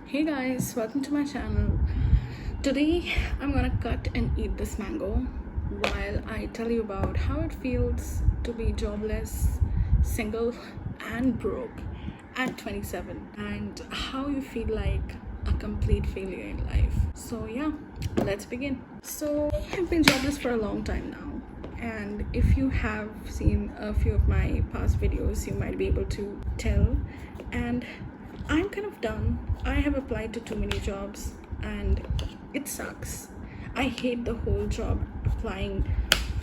Hey guys, welcome to my channel. Today I'm gonna cut and eat this mango while I tell you about how it feels to be jobless, single, and broke at 27, and how you feel like a complete failure in life. So, yeah, let's begin. So, I've been jobless for a long time now, and if you have seen a few of my past videos, you might be able to tell. And I'm kind of done. I have applied to too many jobs and it sucks. I hate the whole job applying,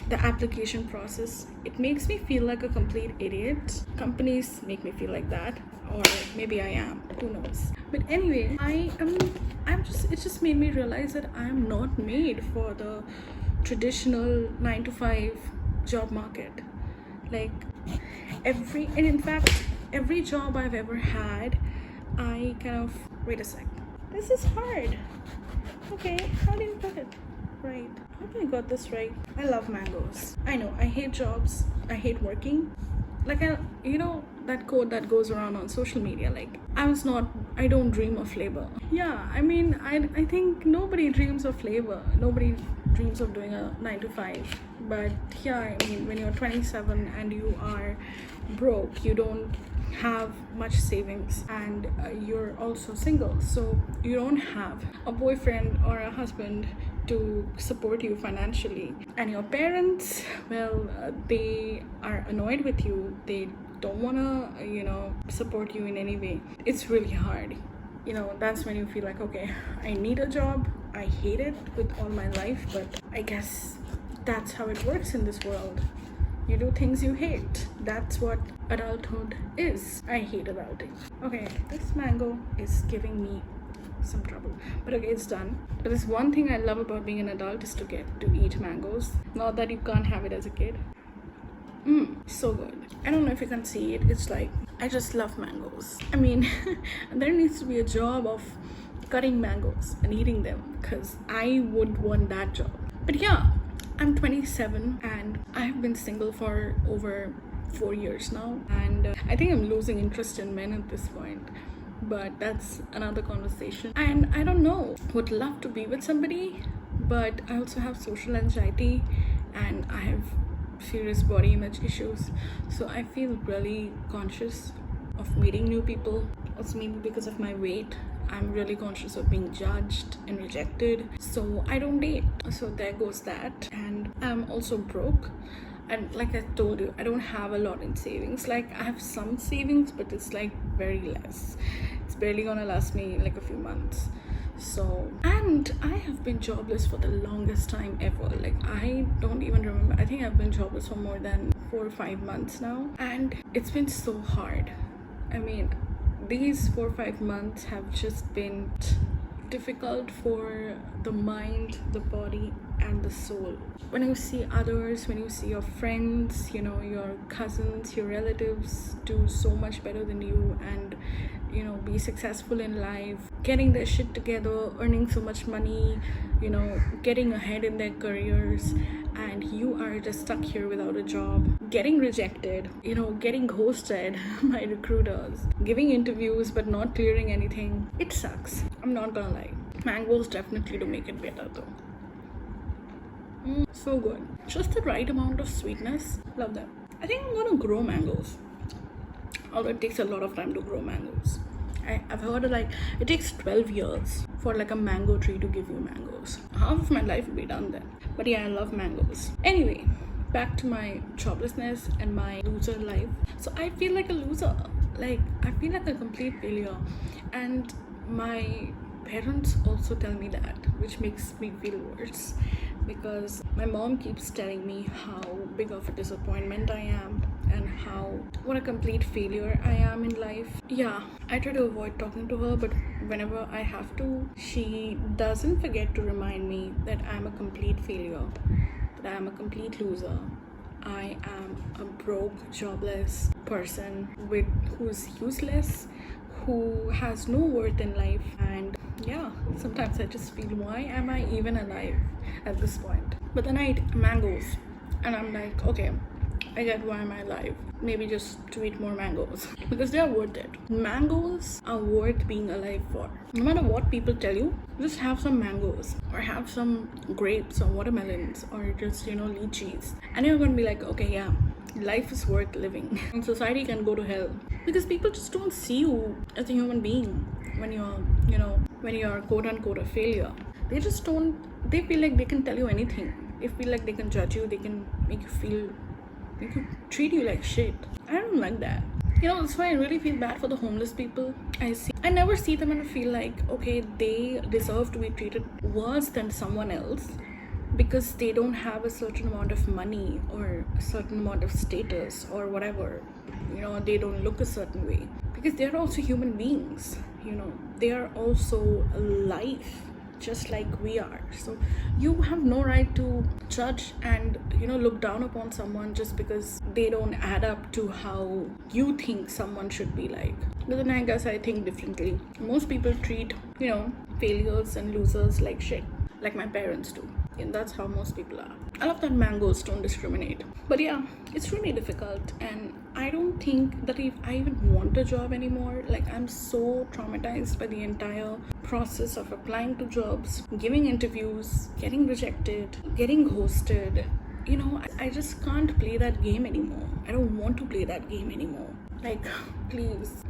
the application process. It makes me feel like a complete idiot. Companies make me feel like that, or maybe I am, who knows. But anyway, it just made me realize that I am not made for the traditional 9 to 5 job market. Like and in fact, every job I've ever had, I kind of wait a sec. This is hard. Okay, how do you put it? Right. Hope I got this right. I love mangoes. I know I hate jobs. I hate working. Like that quote that goes around on social media. Like I don't dream of labor. Yeah, I mean I think nobody dreams of labor. Nobody dreams of doing a 9 to 5. But yeah, I mean when you're 27 and you are broke, you don't have much savings, and you're also single, so you don't have a boyfriend or a husband to support you financially, and your parents, well, they are annoyed with you. They don't want to support you in any way. It's really hard. That's when you feel like, okay, I need a job. I hate it with all my life, but I guess that's how it works in this world. You do things you hate. That's what adulthood is. I hate adulting. Okay, this mango is giving me some trouble. But okay, it's done. But there's one thing I love about being an adult is to get to eat mangoes. Not that you can't have it as a kid. So good. I don't know if you can see it. It's like, I just love mangoes. I mean, there needs to be a job of cutting mangoes and eating them, because I would want that job. But yeah, I'm 27 and I've been single for over 4 years now, and I think I'm losing interest in men at this point, but that's another conversation. And I don't know, would love to be with somebody, but I also have social anxiety and I have serious body image issues, so I feel really conscious of meeting new people. Also, maybe because of my weight, I'm really conscious of being judged and rejected, so I don't date. So there goes that. And I'm also broke, and like I told you, I don't have a lot in savings. Like, I have some savings, but it's like very less. It's barely gonna last me like a few months. So, and I have been jobless for the longest time ever. Like, I don't even remember. I think I've been jobless for more than 4 or 5 months now, and it's been so hard. I mean, these 4 or 5 months have just been difficult for the mind, the body, and the soul. When you see others, when you see your friends, your cousins, your relatives do so much better than you, and be successful in life, getting their shit together, earning so much money, getting ahead in their careers, and you are just stuck here without a job, getting rejected, getting ghosted by recruiters, giving interviews but not clearing anything. It sucks. I'm not gonna lie. Mangoes definitely do make it better though. So good. Just the right amount of sweetness. Love them. I think I'm gonna grow mangoes. Although it takes a lot of time to grow mangoes. I've heard it takes 12 years for like a mango tree to give you mangoes. Half of my life will be done then. But yeah, I love mangoes. Anyway, back to my joblessness and my loser life. So I feel like a loser. Like, I feel like a complete failure. And my parents also tell me that, which makes me feel worse, because my mom keeps telling me how big of a disappointment I am and what a complete failure I am in life. Yeah, I try to avoid talking to her, but whenever I have to, she doesn't forget to remind me that I'm a complete failure, that I'm a complete loser. I am a broke, jobless person who's useless, who has no worth in life. And yeah, sometimes I just feel, why am I even alive at this point? But then I eat mangoes and I'm like, okay, I get why am I alive. Maybe just to eat more mangoes because they are worth it. Mangoes are worth being alive for. No matter what people tell you, just have some mangoes or have some grapes or watermelons or just, lychees. And you're gonna be like, okay, yeah, life is worth living. And society can go to hell because people just don't see you as a human being when you're quote unquote a failure. They just don't, they feel like they can tell you anything. They feel like they can judge you, they can make you treat you like shit. I don't like that. That's why I really feel bad for the homeless people. I never see them and I feel like, okay, they deserve to be treated worse than someone else because they don't have a certain amount of money or a certain amount of status or whatever. They don't look a certain way because they're also human beings. They are also alive just like we are. So you have no right to judge and look down upon someone just because they don't add up to how you think someone should be like. But then I guess I think differently. Most people treat failures and losers like shit, like my parents do. And that's how most people are. I love that mangoes don't discriminate. But yeah, it's really difficult and I don't think that if I even want a job anymore. Like, I'm so traumatized by the entire process of applying to jobs, giving interviews, getting rejected, getting ghosted. I just can't play that game anymore. I don't want to play that game anymore. Like, please.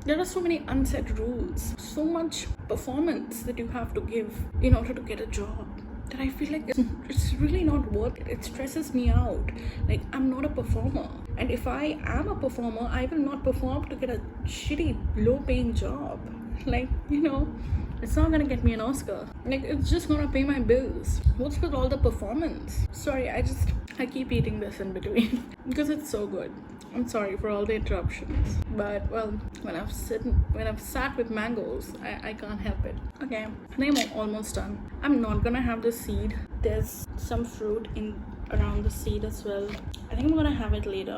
There are so many unsaid rules, so much performance that you have to give in order to get a job that I feel like it's really not worth it. It stresses me out. Like, I'm not a performer. And if I am a performer, I will not perform to get a shitty, low-paying job. Like, it's not gonna get me an Oscar. Like, it's just gonna pay my bills. What's with all the performance? Sorry, I keep eating this in between because it's so good. I'm sorry for all the interruptions, but well, when I've sat with mangoes, I can't help it. Okay, I think I'm almost done. I'm not gonna have the seed. There's some fruit around the seed as well. I think I'm gonna have it later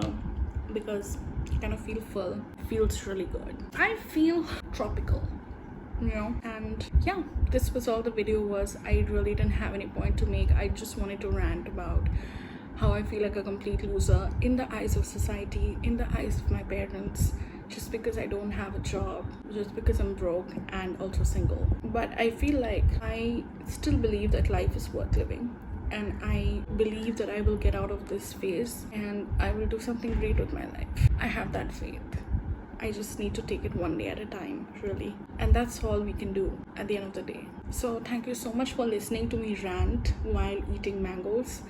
because I kind of feel full. It feels really good. I feel tropical. And yeah, this was all the video was. I really didn't have any point to make. I just wanted to rant about how I feel like a complete loser in the eyes of society, in the eyes of my parents, just because I don't have a job, just because I'm broke and also single. But I feel like I still believe that life is worth living, and I believe that I will get out of this phase and I will do something great with my life. I have that faith. I just need to take it one day at a time, really. And that's all we can do at the end of the day. So thank you so much for listening to me rant while eating mangoes.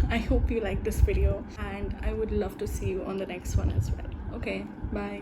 I hope you liked this video and I would love to see you on the next one as well. Okay, bye.